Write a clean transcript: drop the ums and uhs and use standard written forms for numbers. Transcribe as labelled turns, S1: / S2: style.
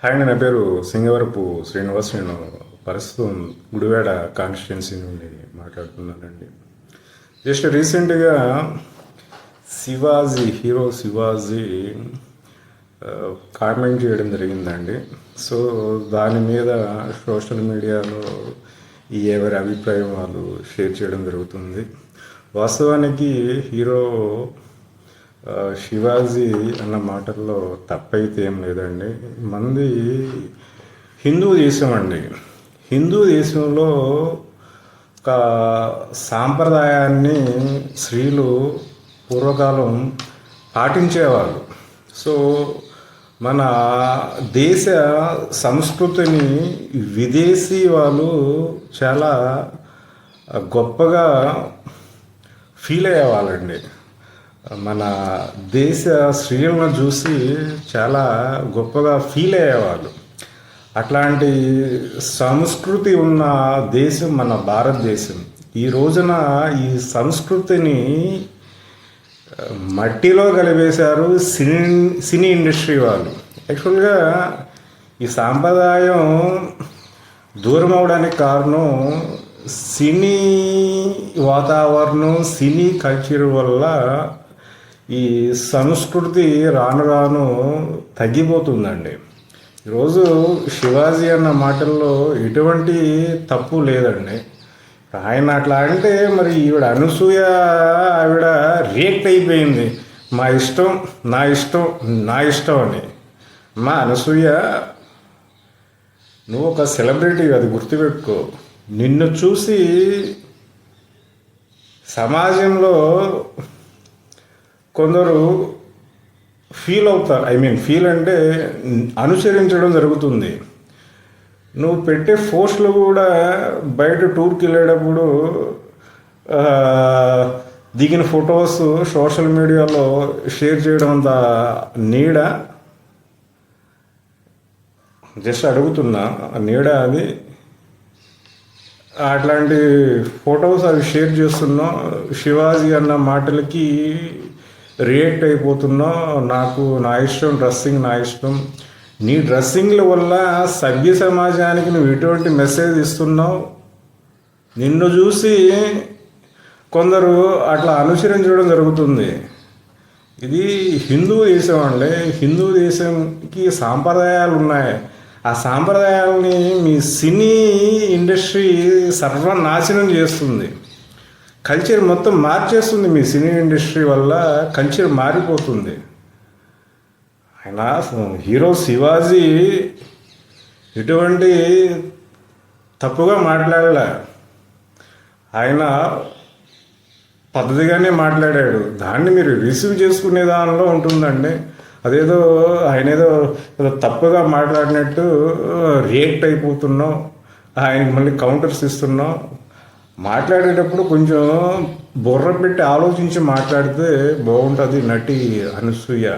S1: Hi అండి, నా పేరు సింగవరపు శ్రీనివాస్. నేను ప్రస్తుతం గుడివాడ కాన్స్టిట్యున్సీ నుండి మాట్లాడుతున్నానండి. జస్ట్ రీసెంట్గా హీరో శివాజీ కామెంట్ చేయడం జరిగిందండి. సో దాని మీద సోషల్ మీడియాలో ఎవరి అభిప్రాయం వాళ్ళు షేర్ చేయడం జరుగుతుంది. వాస్తవానికి హీరో శివాజీ అన్న మాటల్లో తప్పైతే ఏం లేదండి. మంది హిందూ దేశం అండి. హిందూ దేశంలో ఒక సాంప్రదాయాన్ని స్త్రీలు పూర్వకాలం పాటించేవాళ్ళు. సో మన దేశ సంస్కృతిని విదేశీ వాళ్ళు చాలా గొప్పగా ఫీల్ అయ్యేవాళ్ళండి. మన దేశ స్త్రీలను చూసి చాలా గొప్పగా ఫీల్ అయ్యేవాళ్ళు. అట్లాంటి సంస్కృతి ఉన్న దేశం మన భారతదేశం. ఈ రోజున ఈ సంస్కృతిని మట్టిలో కలిపేశారు సినీ ఇండస్ట్రీ వాళ్ళు. యాక్చువల్గా ఈ సాంప్రదాయం దూరం అవడానికి కారణం సినీ వాతావరణం, సినీ కల్చర్ వల్ల ఈ సంస్కృతి రాను రాను తగ్గిపోతుందండి. ఈరోజు శివాజీ అన్న మాటల్లో ఎటువంటి తప్పు లేదండి. ఆయన అట్లా అంటే మరి ఈవిడ అనసూయ ఆవిడ రియాక్ట్ అయిపోయింది. మా ఇష్టం, నా ఇష్టం, నా ఇష్టం అని. మా అనసూయ, నువ్వు ఒక సెలబ్రిటీ, అది గుర్తుపెట్టుకో. నిన్ను చూసి సమాజంలో కొందరు ఫీల్ అవుతారు. ఫీల్ అంటే అనుసరించడం జరుగుతుంది. నువ్వు పెట్టే పోస్టులు కూడా బయట టూర్కి వెళ్ళేటప్పుడు దిగిన ఫొటోస్ సోషల్ మీడియాలో షేర్ చేయడం అంత నీడ. జస్ట్ అడుగుతున్నా, నీడ అది? అట్లాంటి ఫొటోస్ అవి షేర్ చేస్తున్నావు. శివాజీ అన్న మాటలకి రియాక్ట్ అయిపోతున్నావు. నాకు నా ఇష్టం, డ్రెస్సింగ్ నా ఇష్టం. నీ డ్రెస్సింగ్ల వల్ల సభ్య సమాజానికి నువ్వు ఎటువంటి మెసేజ్ ఇస్తున్నావు? నిన్ను చూసి కొందరు అట్లా అనుసరించడం జరుగుతుంది. ఇది హిందూ దేశం అండి. హిందూ దేశంకి సాంప్రదాయాలు ఉన్నాయి. ఆ సాంప్రదాయాలని మీ సినీ ఇండస్ట్రీ సర్వనాశనం చేస్తుంది. కల్చర్ మొత్తం మార్చేస్తుంది. మీ సినీ ఇండస్ట్రీ వల్ల కల్చర్ మారిపోతుంది. ఆయన హీరో శివాజీ ఎటువంటి తప్పుగా మాట్లాడలే. ఆయన పద్ధతిగానే మాట్లాడాడు. దాన్ని మీరు రిసీవ్ చేసుకునే దానిలో ఉంటుందండి. అదేదో ఆయన ఏదో తప్పుగా మాట్లాడినట్టు రియాక్ట్ అయిపోతున్నావు. ఆయనకి మళ్ళీ కౌంటర్స్ ఇస్తున్నావు. మాట్లాడేటప్పుడు కొంచెం బుర్ర పెట్టి ఆలోచించి మాట్లాడితే బాగుంటుంది. నటి అనసూయ.